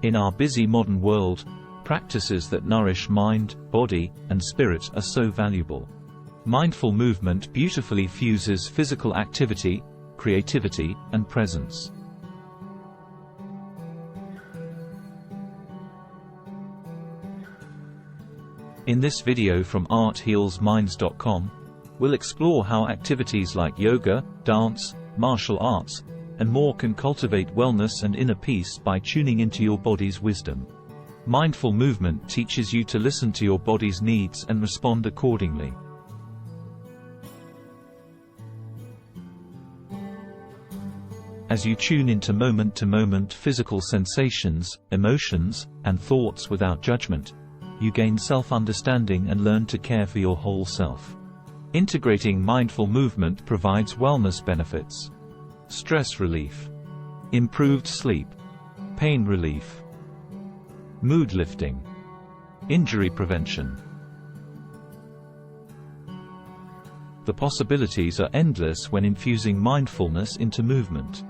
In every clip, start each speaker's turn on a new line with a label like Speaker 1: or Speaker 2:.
Speaker 1: In our busy modern world, practices that nourish mind, body, and spirit are so valuable. Mindful movement beautifully fuses physical activity, creativity, and presence. In this video from arthealsminds.com, we'll explore how activities like yoga, dance, martial arts, and more can cultivate wellness and inner peace by tuning into your body's wisdom. Mindful movement teaches you to listen to your body's needs and respond accordingly. As you tune into moment-to-moment physical sensations, emotions, and thoughts without judgment, you gain self-understanding and learn to care for your whole self. Integrating mindful movement provides wellness benefits: stress relief, improved sleep, pain relief, mood lifting, injury prevention. The possibilities are endless when infusing mindfulness into movement.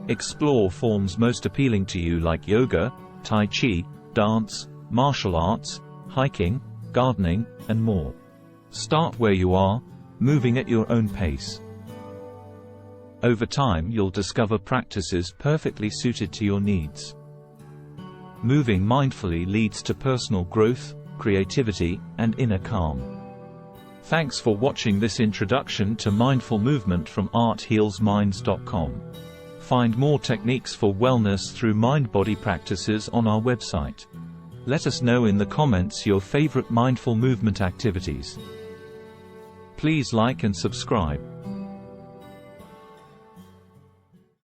Speaker 1: Explore forms most appealing to you like yoga, tai chi, dance, martial arts, hiking, gardening, and more. Start where you are, moving at your own pace. Over time you'll discover practices perfectly suited to your needs. Moving mindfully leads to personal growth, creativity, and inner calm. Thanks for watching this introduction to mindful movement from arthealsminds.com. Find more techniques for wellness through mind-body practices on our website. Let us know in the comments your favorite mindful movement activities. Please like and subscribe.